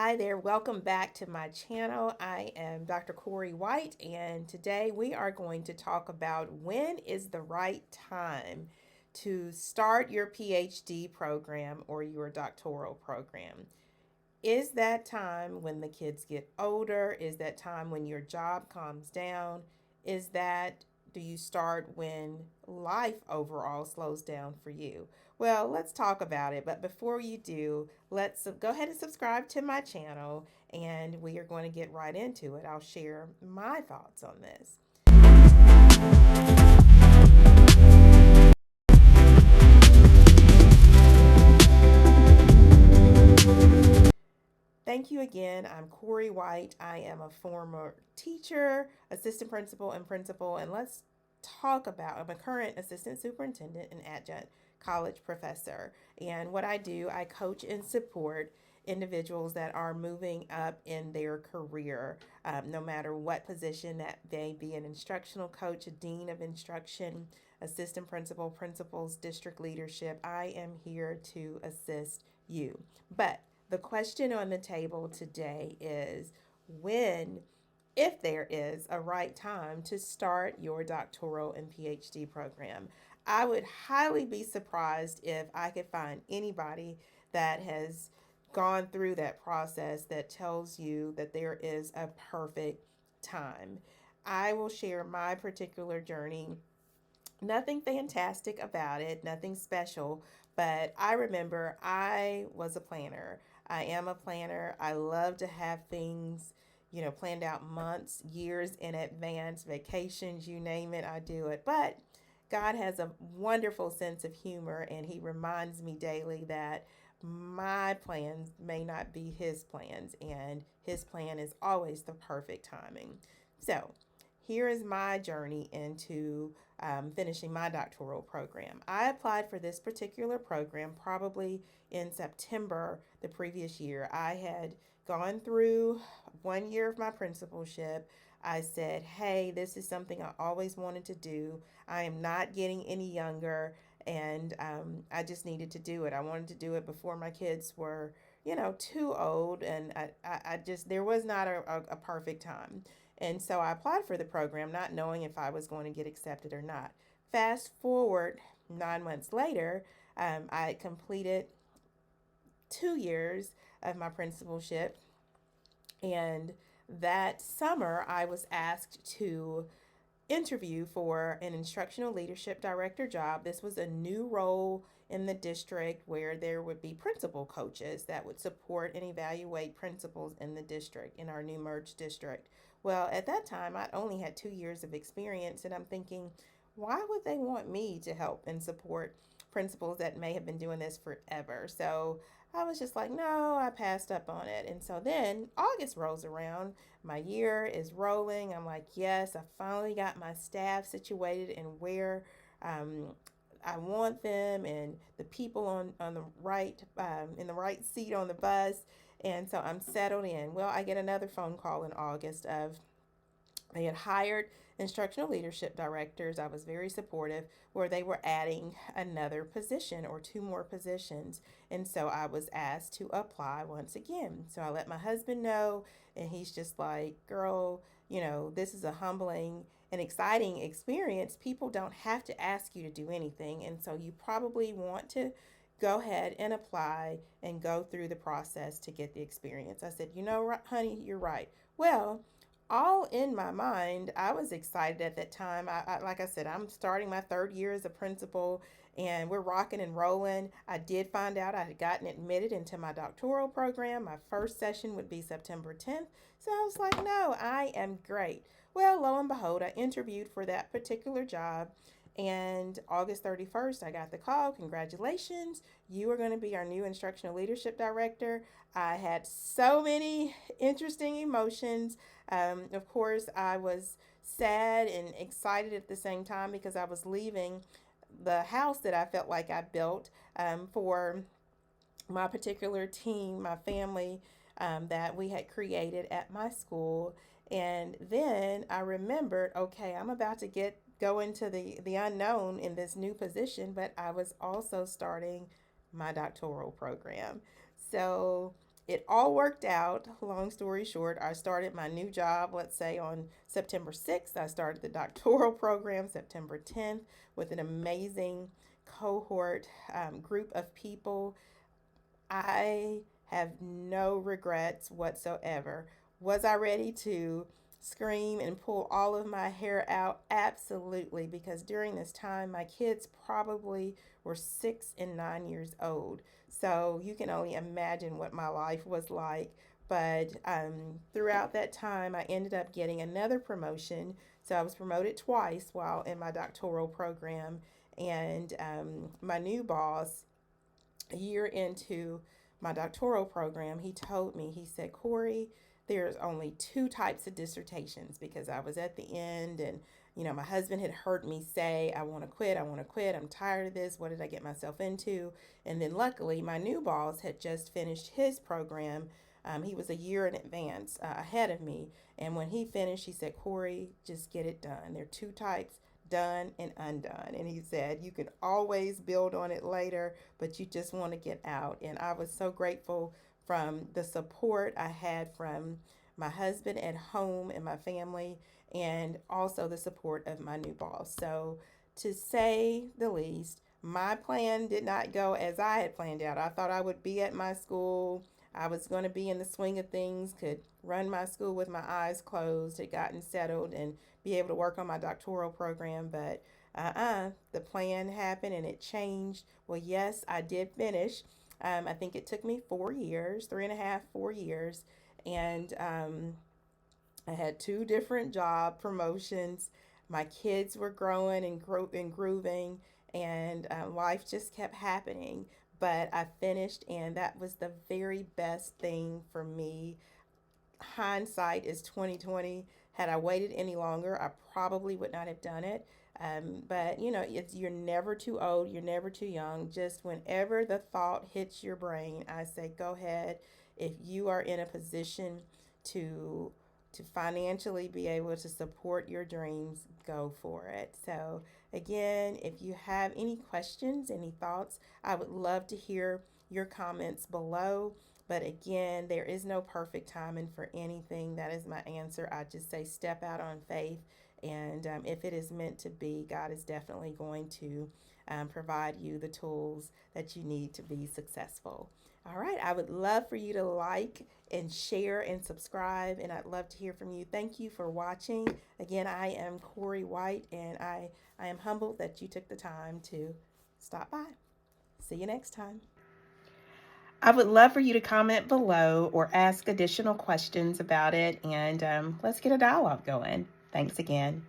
Hi there, welcome back to my channel. I am Dr. Corey White, and today we are going to talk about when is the right time to start your PhD program or your doctoral program. Is that time when the kids get older? Is that time when your job calms down? Do you start when life overall slows down for you? Well, let's talk about it. But before you do, let's go ahead and subscribe to my channel and we are going to get right into it. I'll share my thoughts on this. Thank you again. I'm Corey White. I am a former teacher, assistant principal, and principal. And let's talk about, I'm a current assistant superintendent and adjunct college professor. And what I do, I coach and support individuals that are moving up in their career, no matter what position that they be an instructional coach, a dean of instruction, assistant principal, principals, district leadership. I am here to assist you. But the question on the table today is when, if there is a right time to start your doctoral and PhD program. I would highly be surprised if I could find anybody that has gone through that process that tells you that there is a perfect time. I will share my particular journey. Nothing fantastic about it, nothing special, but I remember I was a planner. I am a planner. I love to have things, planned out months, years in advance, vacations, you name it, I do it. But God has a wonderful sense of humor, and He reminds me daily that my plans may not be His plans, and His plan is always the perfect timing. So, here is my journey into finishing my doctoral program. I applied for this particular program probably in September the previous year. I had gone through 1 year of my principalship. I said, hey, this is something I always wanted to do. I am not getting any younger, and I just needed to do it. I wanted to do it before my kids were, too old, and I just, there was not a perfect time. And so I applied for the program not knowing if I was going to get accepted or not. Fast forward 9 months later, I completed 2 years of my principalship. And that summer, I was asked to interview for an instructional leadership director job. This was a new role in the district where there would be principal coaches that would support and evaluate principals in the district, in our new merged district. Well, at that time, I only had 2 years of experience, and I'm thinking, why would they want me to help and support principals that may have been doing this forever? So I was just like, no, I passed up on it. And so then August rolls around. My year is rolling. I'm like, yes, I finally got my staff situated and where I want them, and the people on the right, in the right seat on the bus. And so I'm settled in. Well, I get another phone call in August of they had hired instructional leadership directors. I was very supportive, where they were adding another position or two more positions. And so I was asked to apply once again. So I let my husband know, and he's just like, girl, this is a humbling and exciting experience. People don't have to ask you to do anything. And so you probably want to go ahead and apply and go through the process to get the experience. I said, honey, you're right. Well, all in my mind, I was excited at that time. Like I said, I'm starting my 3rd year as a principal, and we're rocking and rolling. I did find out I had gotten admitted into my doctoral program. My first session would be September 10th. So I was like, no, I am great. Well, lo and behold, I interviewed for that particular job. And August 31st, I got the call. Congratulations. You are going to be our new instructional leadership director. I had so many interesting emotions. Of course, I was sad and excited at the same time because I was leaving the house that I felt like I built for my particular team, my family that we had created at my school. And then I remembered, okay, I'm about to go into the unknown in this new position, but I was also starting my doctoral program. So it all worked out. Long story short, I started my new job, let's say on September 6th. I started the doctoral program September 10th with an amazing cohort group of people. I have no regrets whatsoever. Was I ready to scream and pull all of my hair out? Absolutely, because during this time, my kids probably were 6 and 9 years old. So you can only imagine what my life was like. But throughout that time, I ended up getting another promotion. So I was promoted twice while in my doctoral program. And my new boss, a year into my doctoral program, he told me, he said, Corey, there's only two types of dissertations, because I was at the end and, my husband had heard me say, I want to quit. I want to quit. I'm tired of this. What did I get myself into? And then luckily, my new boss had just finished his program. He was a year in advance ahead of me. And when he finished, he said, Corey, just get it done. There are two types, done and undone. And he said, you can always build on it later, but you just want to get out. And I was so grateful from the support I had from my husband at home and my family, and also the support of my new boss. So, to say the least, my plan did not go as I had planned out. I thought I would be at my school. I was going to be in the swing of things, could run my school with my eyes closed, had gotten settled, and be able to work on my doctoral program. But the plan happened and it changed. Well, yes, I did finish. I think it took me 4 years, 3.5, 4 years. And I had two different job promotions. My kids were growing and grooving, and life just kept happening. But I finished, and that was the very best thing for me. Hindsight is 2020. Had I waited any longer, I probably would not have done it. But you're never too old, you're never too young. Just whenever the thought hits your brain, I say go ahead. If you are in a position to financially be able to support your dreams, go for it. So again, if you have any questions, any thoughts, I would love to hear your comments below. But again, there is no perfect timing for anything. That is my answer. I just say step out on faith. And if it is meant to be, God is definitely going to provide you the tools that you need to be successful. All right. I would love for you to like and share and subscribe. And I'd love to hear from you. Thank you for watching. Again, I am Corey White, and I am humbled that you took the time to stop by. See you next time. I would love for you to comment below or ask additional questions about it, and let's get a dialogue going. Thanks again.